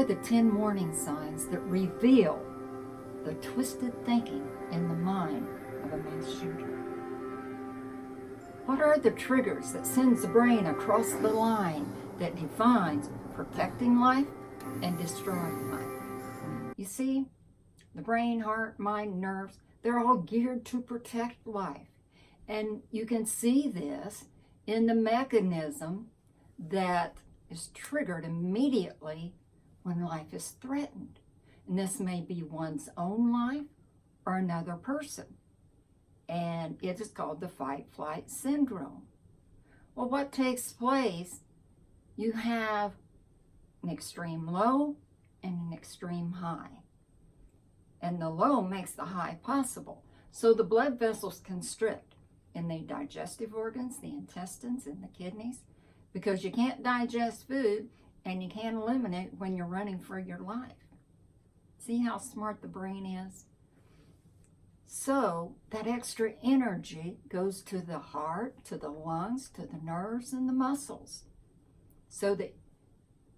are the 10 warning signs that reveal the twisted thinking in the mind of a mass shooter? What are the triggers that sends the brain across the line that defines protecting life and destroying life? You see, the brain, heart, mind, nerves, they're all geared to protect life. And you can see this in the mechanism that is triggered immediately when life is threatened. And this may be one's own life or another person. And it is called the fight-flight syndrome. Well, what takes place? You have an extreme low and an extreme high. And the low makes the high possible. So the blood vessels constrict in the digestive organs, the intestines, and the kidneys, because you can't digest food and you can't eliminate when you're running for your life. See how smart the brain is? So that extra energy goes to the heart, to the lungs, to the nerves, and the muscles, so that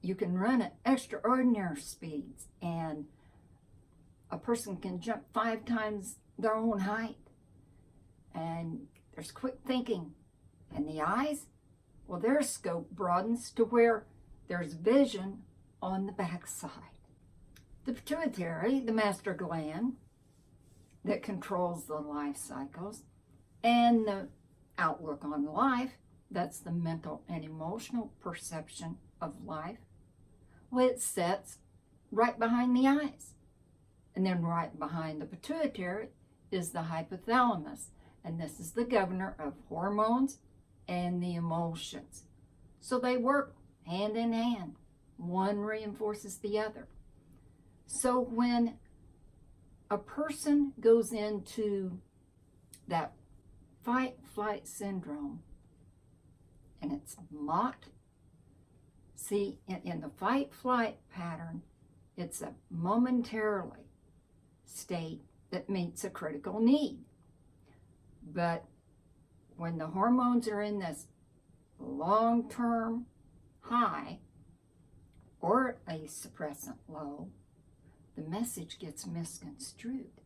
you can run at extraordinary speeds, and a person can jump 5 times their own height. And there's quick thinking. And the eyes, well, their scope broadens to where there's vision on the backside. The pituitary, the master gland that controls the life cycles, and the outlook on life, that's the mental and emotional perception of life. Well, it sits right behind the eyes. And then right behind the pituitary is the hypothalamus. And this is the governor of hormones and the emotions. So they work hand in hand. One reinforces the other. So when a person goes into that fight-flight syndrome, and it's mocked, see, in the fight-flight pattern, it's a momentarily state that meets a critical need. But when the hormones are in this long-term high or a suppressant low, the message gets misconstrued.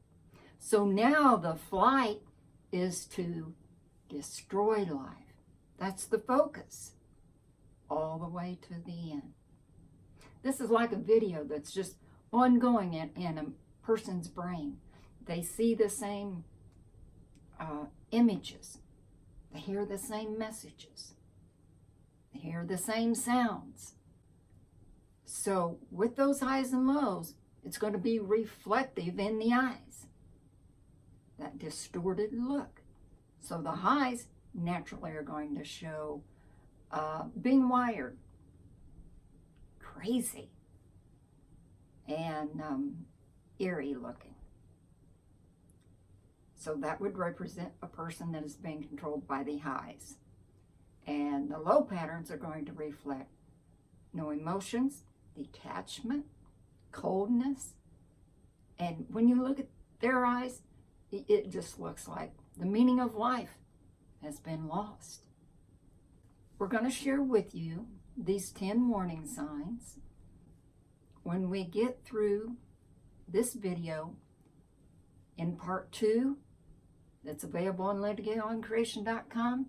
So now the flight is to destroy life. That's the focus, all the way to the end. This is like a video that's just ongoing in a person's brain. They see the same images. They hear the same messages. They hear the same sounds. So with those highs and lows, it's going to be reflective in the eyes. That distorted look. So the highs naturally are going to show being wired, crazy, and eerie looking. So that would represent a person that is being controlled by the highs. And the low patterns are going to reflect no emotions, detachment, coldness. And when you look at their eyes, it just looks like the meaning of life has been lost. We're going to share with you these 10 warning signs. When we get through this video in part 2, that's available on LetaGaleOnCreation.com,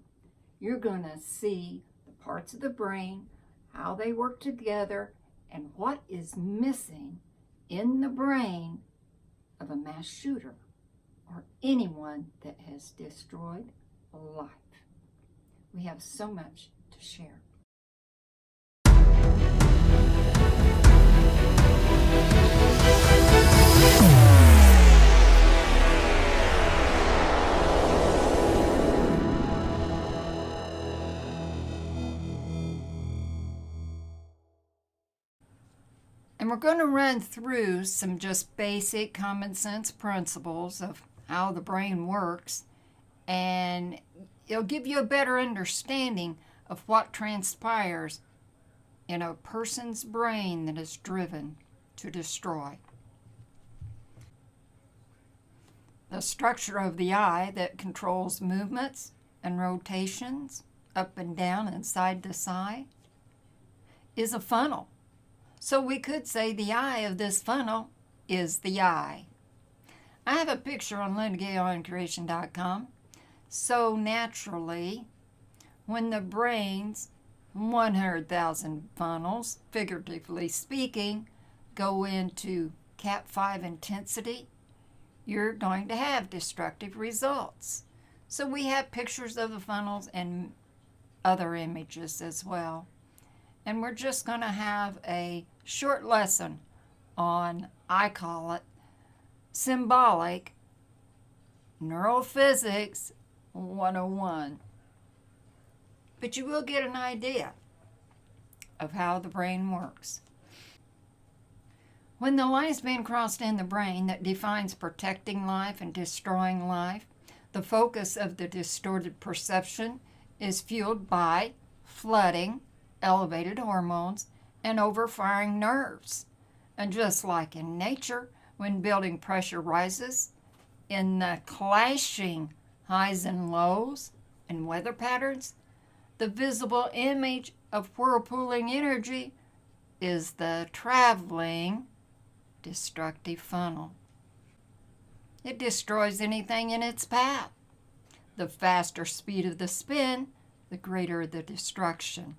you're going to see the parts of the brain, how they work together, and what is missing in the brain of a mass shooter or anyone that has destroyed life. We have so much to share. And we're going to run through some just basic common sense principles of how the brain works, and it'll give you a better understanding of what transpires in a person's brain that is driven to destroy. The structure of the eye that controls movements and rotations up and down and side to side is a funnel. So we could say the eye of this funnel is the eye. I have a picture on LindaGayOnCreation.com. So naturally, when the brain's 100,000 funnels, figuratively speaking, go into Cat 5 intensity, you're going to have destructive results. So we have pictures of the funnels and other images as well. And we're just going to have a short lesson on, I call it, symbolic neurophysics 101. But you will get an idea of how the brain works. When the line's been crossed in the brain that defines protecting life and destroying life, the focus of the distorted perception is fueled by flooding, elevated hormones, and overfiring nerves. And just like in nature, when building pressure rises, in the clashing highs and lows and weather patterns, the visible image of whirlpooling energy is the traveling destructive funnel. It destroys anything in its path. The faster speed of the spin, the greater the destruction.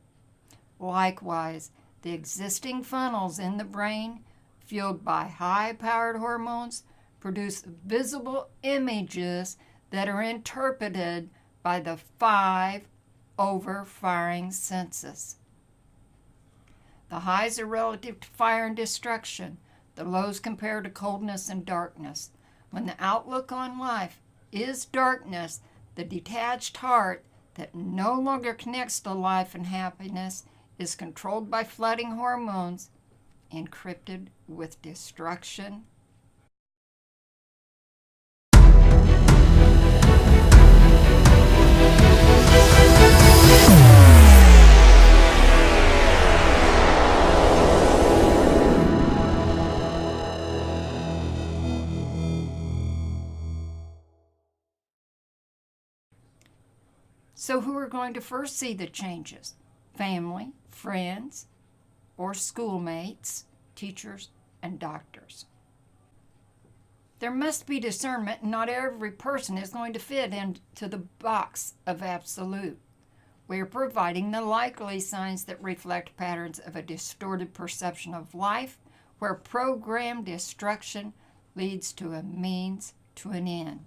Likewise, the existing funnels in the brain, fueled by high-powered hormones, produce visible images that are interpreted by the 5 overfiring senses. The highs are relative to fire and destruction. The lows compare to coldness and darkness. When the outlook on life is darkness, the detached heart that no longer connects to life and happiness is controlled by flooding hormones, encrypted with destruction. So who are going to first see the changes? Family, friends, or schoolmates, teachers, and doctors. There must be discernment, and not every person is going to fit into the box of absolute. We are providing the likely signs that reflect patterns of a distorted perception of life, where programmed destruction leads to a means to an end.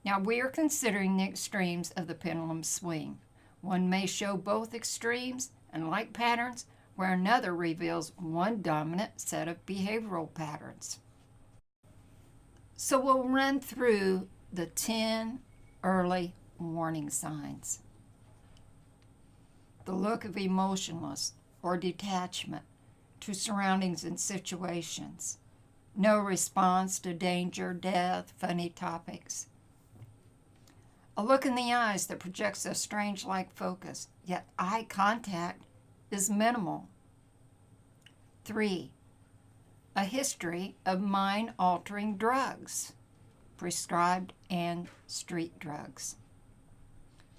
Now we are considering the extremes of the pendulum swing. One may show both extremes and like patterns, where another reveals one dominant set of behavioral patterns. So we'll run through the 10 early warning signs. The look of emotionless or detachment to surroundings and situations. No response to danger, death, funny topics. A look in the eyes that projects a strange-like focus, yet eye contact is minimal. 3. A history of mind-altering drugs, prescribed and street drugs.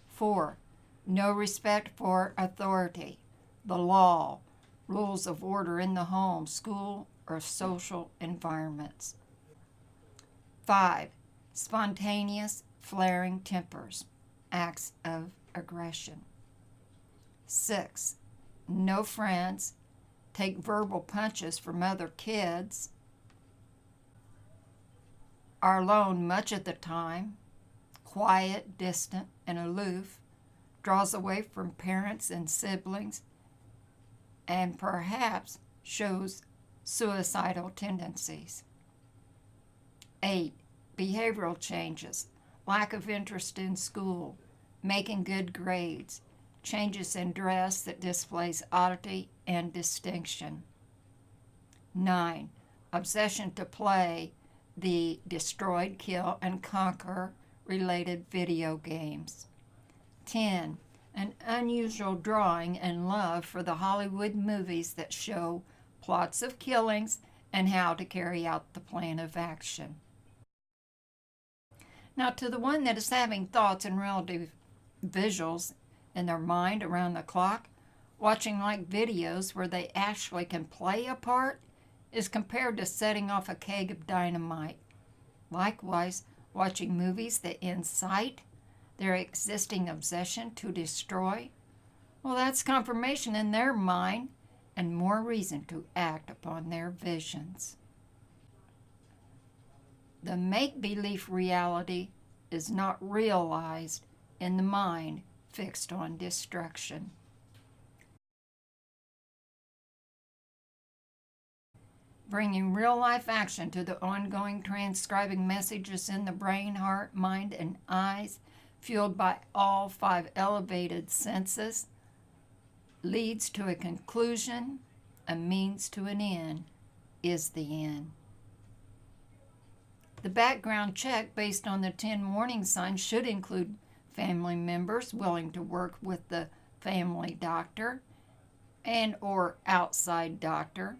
4. No respect for authority, the law, rules of order in the home, school, or social environments. 5. Spontaneous, flaring tempers, acts of aggression. 6. No friends, take verbal punches from other kids, are alone much of the time, quiet, distant, and aloof, draws away from parents and siblings, and perhaps shows suicidal tendencies. 8. Behavioral changes, lack of interest in school, making good grades, changes in dress that displays oddity and distinction. 9. Obsession to play the destroy, kill, and conquer related video games. 10. An unusual drawing and love for the Hollywood movies that show plots of killings and how to carry out the plan of action. Now, to the one that is having thoughts and relative visuals in their mind around the clock, Watching like videos where they actually can play a part is compared to setting off a keg of dynamite. Likewise, watching movies that incite their existing obsession to destroy, well, that's confirmation in their mind and more reason to act upon their visions. The make-believe reality is not realized in the mind fixed on destruction. Bringing real-life action to the ongoing transcribing messages in the brain, heart, mind, and eyes, fueled by all 5 elevated senses, leads to a conclusion, a means to an end, is the end. The background check based on the 10 warning signs should include family members willing to work with the family doctor and or outside doctor,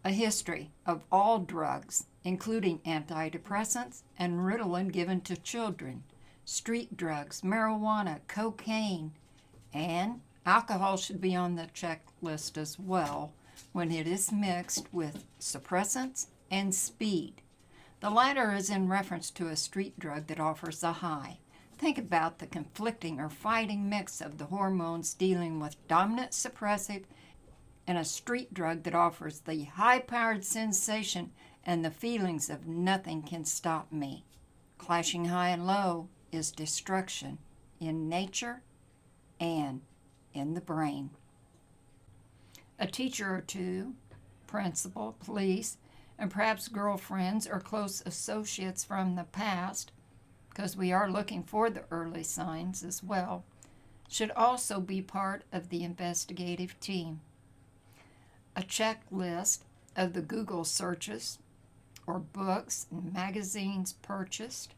a history of all drugs, including antidepressants and Ritalin given to children, street drugs, marijuana, cocaine, and alcohol should be on the checklist as well when it is mixed with suppressants and speed. The latter is in reference to a street drug that offers a high. Think about the conflicting or fighting mix of the hormones dealing with dominant suppressive and a street drug that offers the high-powered sensation and the feelings of nothing can stop me. Clashing high and low is destruction in nature and in the brain. A teacher or two, principal, police, and perhaps girlfriends or close associates from the past, because we are looking for the early signs as well, should also be part of the investigative team. A checklist of the Google searches or books and magazines purchased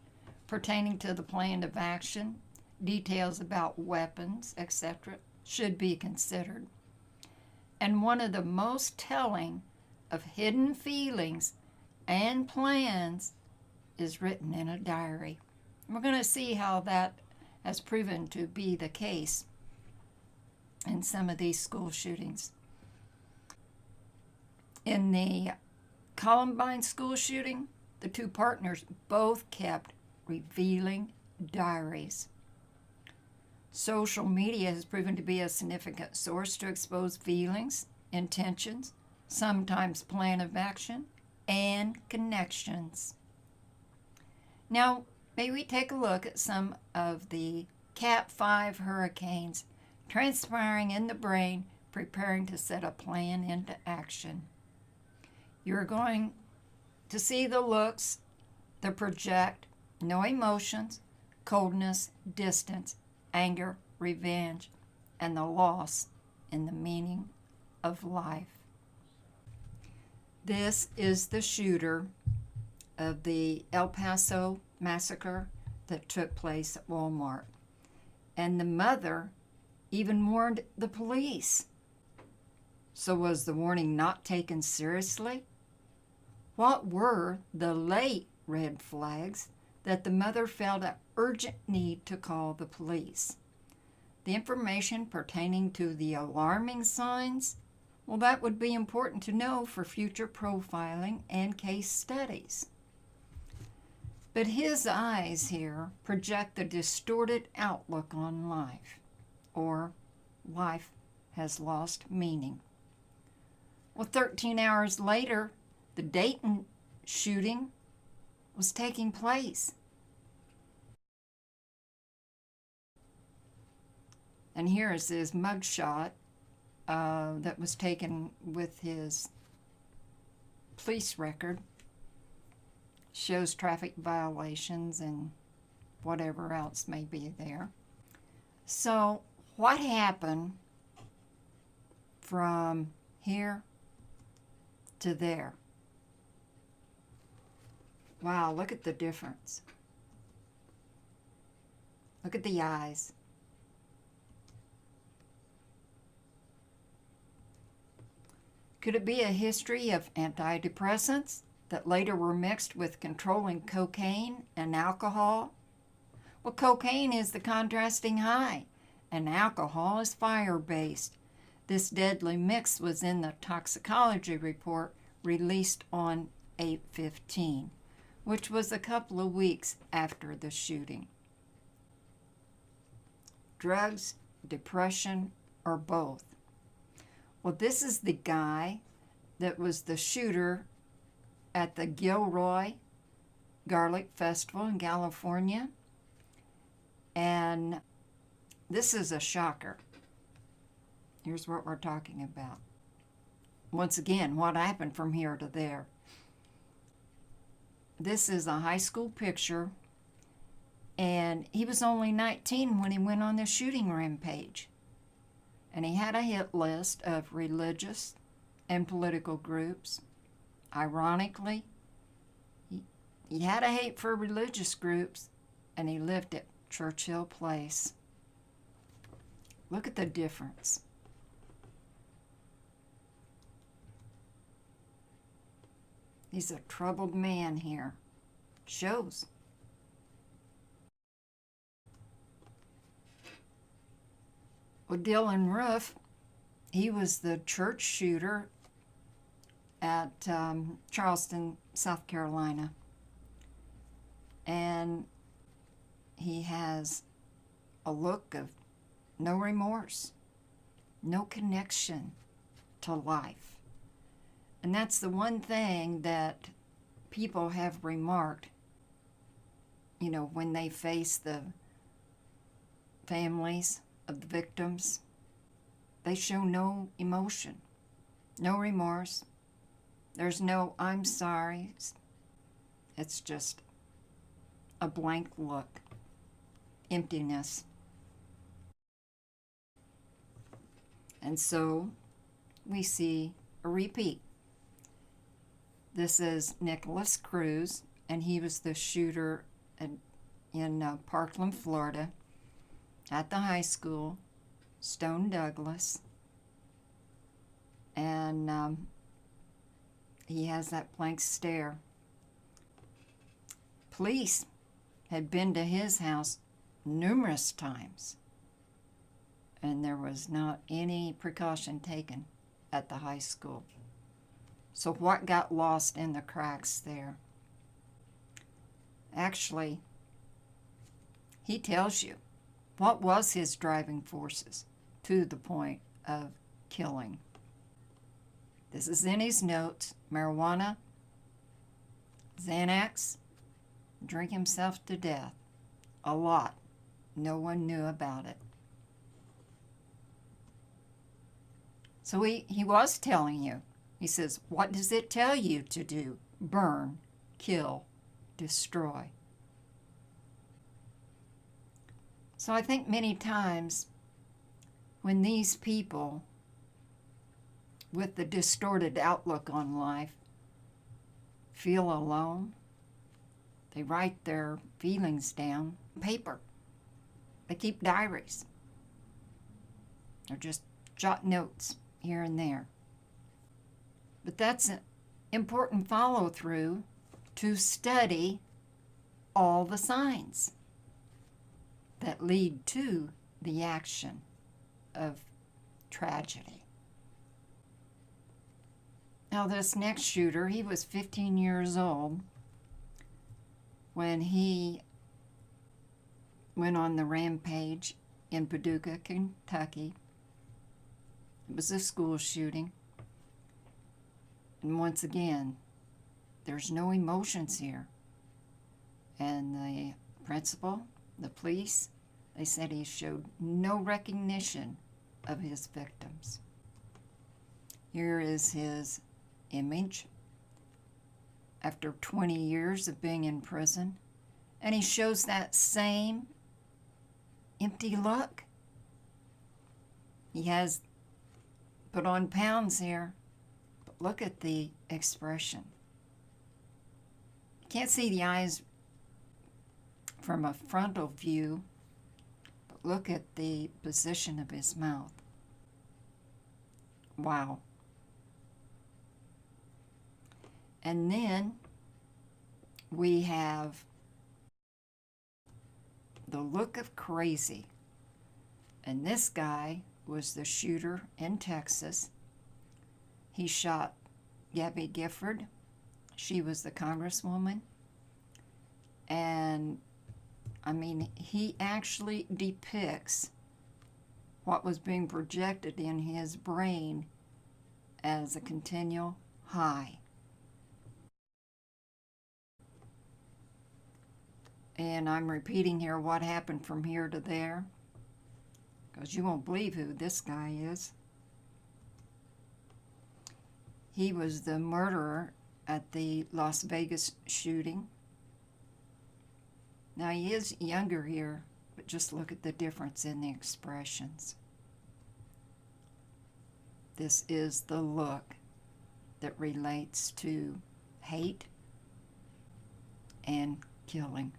pertaining to the plan of action, details about weapons, etc., should be considered. And one of the most telling of hidden feelings and plans is written in a diary. We're going to see how that has proven to be the case in some of these school shootings. In the Columbine school shooting, the 2 partners both kept revealing diaries. Social media has proven to be a significant source to expose feelings, intentions, sometimes plan of action, and connections. Now, may we take a look at some of the Cat 5 hurricanes transpiring in the brain, preparing to set a plan into action. You're going to see the looks that project no emotions, coldness, distance, anger, revenge, and the loss in the meaning of life. This is the shooter of the El Paso massacre that took place at Walmart. And the mother even warned the police. So was the warning not taken seriously? What were the late red flags that the mother felt an urgent need to call the police? The information pertaining to the alarming signs, well, that would be important to know for future profiling and case studies. But his eyes here project the distorted outlook on life, or life has lost meaning. Well, 13 hours later, the Dayton shooting was taking place. And here is his mugshot that was taken with his police record. Shows traffic violations and whatever else may be there. So what happened from here to there? Wow, look at the difference. Look at the eyes. Could it be a history of antidepressants that later were mixed with controlling cocaine and alcohol? Well, cocaine is the contrasting high, and alcohol is fire-based. This deadly mix was in the toxicology report released on 8/15, which was a couple of weeks after the shooting. Drugs, depression, or both? Well, this is the guy that was the shooter at the Gilroy Garlic Festival in California. And this is a shocker. Here's what we're talking about. Once again, what happened from here to there? This is a high school picture, and he was only 19 when he went on this shooting rampage. And he had a hit list of religious and political groups. Ironically, he had a hate for religious groups, and he lived at Churchill Place. Look at the difference. He's a troubled man here. Shows. Well, Dylan Roof, he was the church shooter at Charleston, South Carolina. And he has a look of no remorse, no connection to life. And that's the one thing that people have remarked, when they face the families of the victims. They show no emotion, no remorse. There's no "I'm sorry." It's just a blank look, emptiness. And so we see a repeat. This is Nicholas Cruz, and he was the shooter in Parkland, Florida, at the high school, Stone Douglas. And he has that blank stare. Police had been to his house numerous times, and there was not any precaution taken at the high school. So what got lost in the cracks there? Actually, he tells you what was his driving forces to the point of killing. This is in his notes: marijuana, Xanax, drink himself to death. A lot. No one knew about it. So he was telling you. He says, what does it tell you to do? Burn, kill, destroy. So I think many times when these people with the distorted outlook on life feel alone, they write their feelings down on paper. They keep diaries. Or just jot notes here and there. But that's an important follow-through to study all the signs that lead to the action of tragedy. Now, this next shooter, he was 15 years old when he went on the rampage in Paducah, Kentucky. It was a school shooting. And once again, there's no emotions here. And the principal, the police, they said he showed no recognition of his victims. Here is his image after 20 years of being in prison. And he shows that same empty look. He has put on pounds here. Look at the expression. You can't see the eyes from a frontal view, but look at the position of his mouth. Wow. And then we have the look of crazy. And this guy was the shooter in Texas. He shot Gabby Gifford. She was the congresswoman. And, I mean, he actually depicts what was being projected in his brain as a continual high. And I'm repeating here what happened from here to there, because you won't believe who this guy is. He was the murderer at the Las Vegas shooting. Now, he is younger here, but just look at the difference in the expressions. This is the look that relates to hate and killing.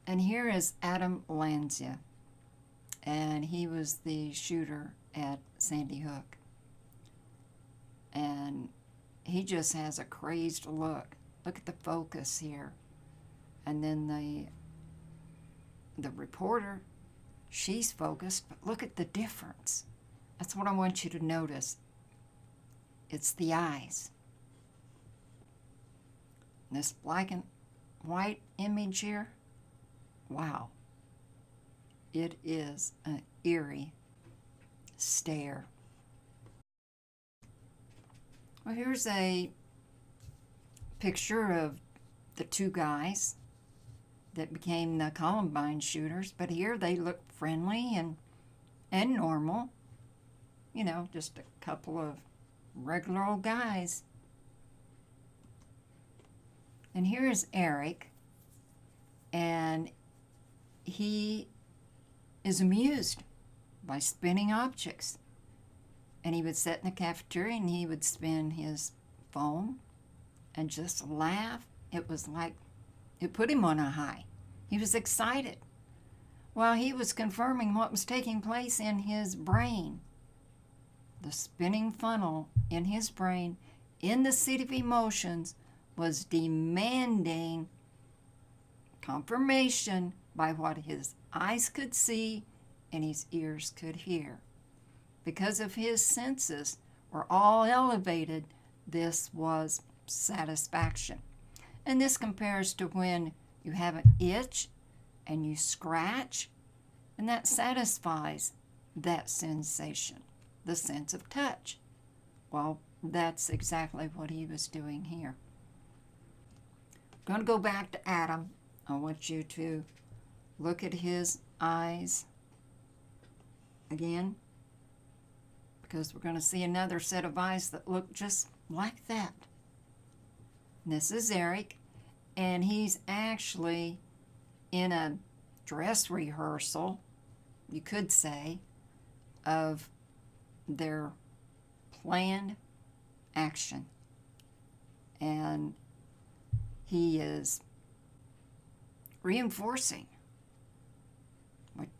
And here is Adam Lanza, and he was the shooter at Sandy Hook. And he just has a crazed look. Look at the focus here. And then the reporter, she's focused, but look at the difference. That's what I want you to notice. It's the eyes. This black and white image here, wow. It is an eerie stare. Well, here's a picture of the two guys that became the Columbine shooters, but here they look friendly and normal. You know, just a couple of regular old guys. And here is Eric, and he is amused by spinning objects. And he would sit in the cafeteria and he would spin his phone and just laugh. It was like, it put him on a high. He was excited. While he was confirming what was taking place in his brain. The spinning funnel in his brain, in the seat of emotions, was demanding confirmation by what his eyes could see and his ears could hear. Because of his senses were all elevated, this was satisfaction. And this compares to when you have an itch and you scratch, and that satisfies that sensation, the sense of touch. Well, that's exactly what he was doing here. I'm going to go back to Adam. I want you to look at his eyes again, because we're going to see another set of eyes that look just like that. And this is Eric, and he's actually in a dress rehearsal, you could say, of their planned action. And he is reinforcing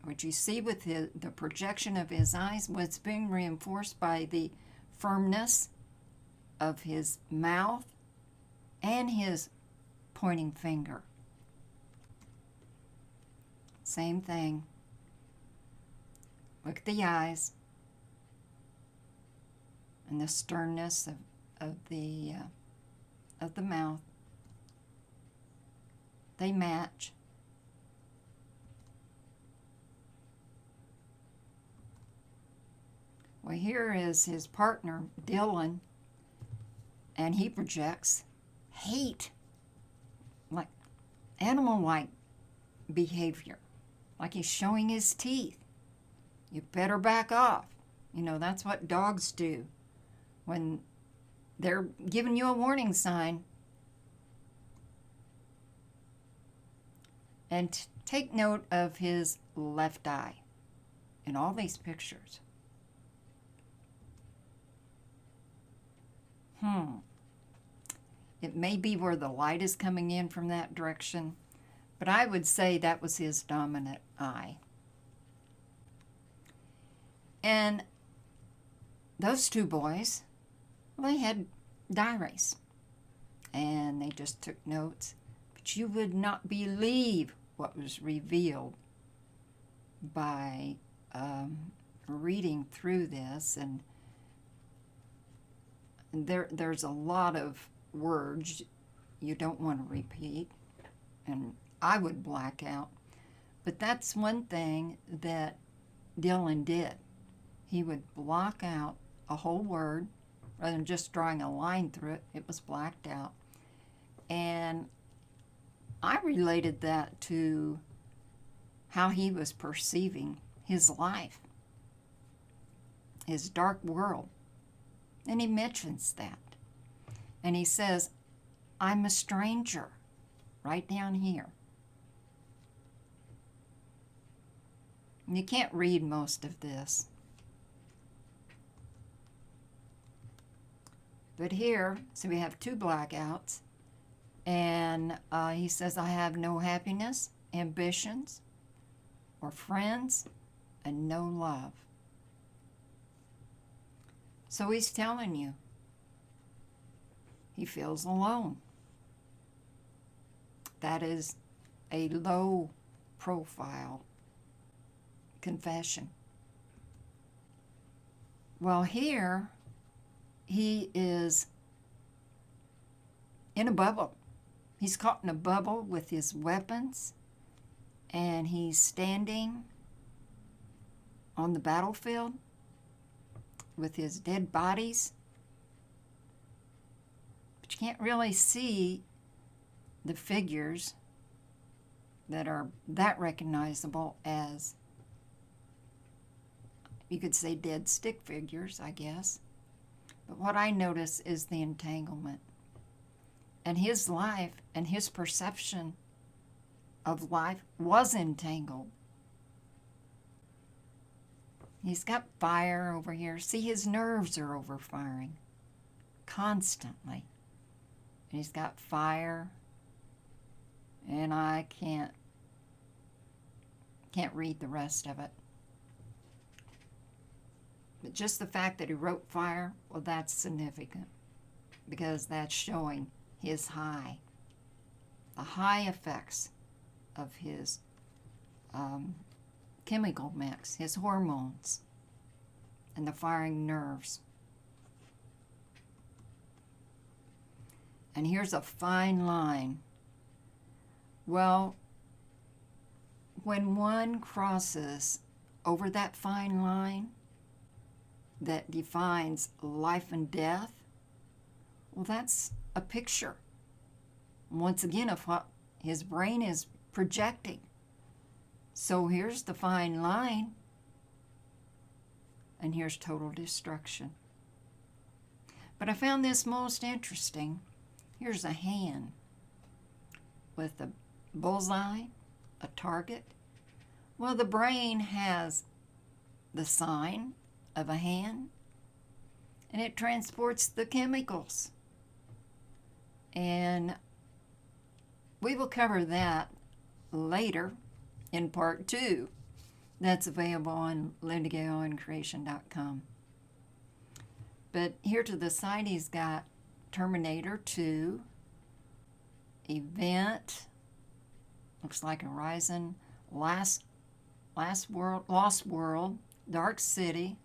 what you see with the projection of his eyes, what's being reinforced by the firmness of his mouth and his pointing finger. Same thing. Look at the eyes and the sternness of the mouth. They match. Well, here is his partner, Dylan, and he projects hate, like animal-like behavior, like he's showing his teeth. You better back off. You know, that's what dogs do when they're giving you a warning sign. And take note of his left eye in all these pictures. It may be where the light is coming in from that direction, but I would say that was his dominant eye. And those two boys, well, they had diaries, and they just took notes. But you would not believe what was revealed by reading through this, and there's a lot of words you don't want to repeat, and I would black out. But that's one thing that Dylan did. He would block out a whole word rather than just drawing a line through it. It was blacked out. And I related that to how he was perceiving his life, his dark world. And he mentions that. And he says, I'm a stranger, right down here. And you can't read most of this. But here, so we have two blackouts. And he says, I have no happiness, ambitions, or friends, and no love. So he's telling you he feels alone. That is a low profile confession. Well, here he is in a bubble. He's caught in a bubble with his weapons, and he's standing on the battlefield with his dead bodies. But you can't really see the figures that are that recognizable as, you could say, dead stick figures, I guess. But what I notice is the entanglement. And his life and his perception of life was entangled. He's got fire over here. See, his nerves are overfiring constantly. And he's got fire, and I can't read the rest of it. But just the fact that he wrote fire, well, that's significant, because that's showing his high, the high effects of his chemical mix, his hormones, and the firing nerves. And here's a fine line. Well, when one crosses over that fine line that defines life and death, well, that's a picture, once again, of what his brain is projecting. So here's the fine line, and here's total destruction. But I found this most interesting. Here's a hand with a bullseye, a target. Well, the brain has the sign of a hand, and it transports the chemicals. And we will cover that later in part 2. That's available on LindaGaleandCreation.com. But here to the side, he's got Terminator 2, Event, looks like Horizon, Lost World, Dark City,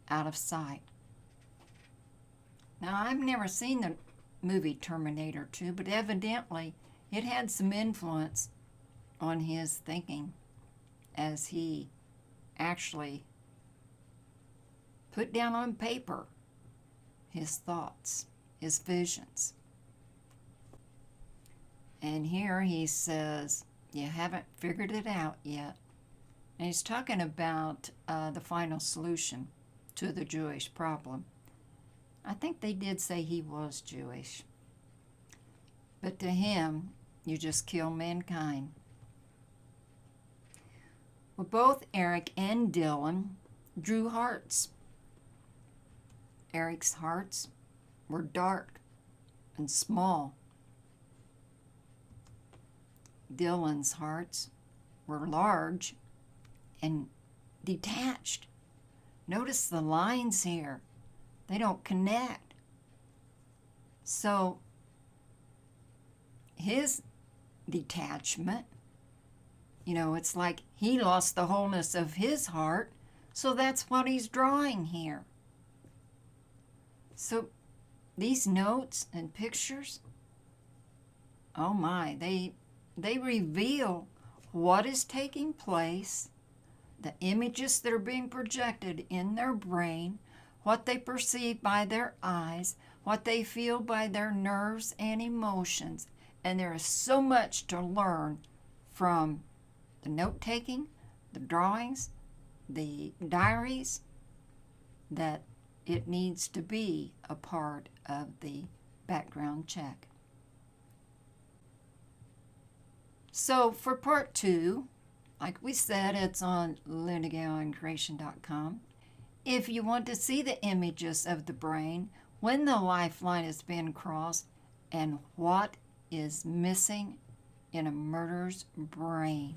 Out of Sight. Now, I've never seen the movie Terminator 2, but evidently it had some influence on his thinking as he actually put down on paper his thoughts, his visions. And here he says, you haven't figured it out yet. And he's talking about the final solution to the Jewish problem. I think they did say he was Jewish. But to him, you just kill mankind. Well, both Eric and Dylan drew hearts. Eric's hearts were dark and small. Dylan's hearts were large and detached. Notice the lines here. They don't connect. So his detachment It's like he lost the wholeness of his heart, so that's what he's drawing here. So these notes and pictures, oh my, they reveal what is taking place, the images that are being projected in their brain, what they perceive by their eyes, what they feel by their nerves and emotions. And there is so much to learn from the note-taking, the drawings, the diaries, that it needs to be a part of the background check. So for part 2, like we said, it's on LindaGaleOnCreation.com. If you want to see the images of the brain when the lifeline has been crossed and what is missing in a murderer's brain.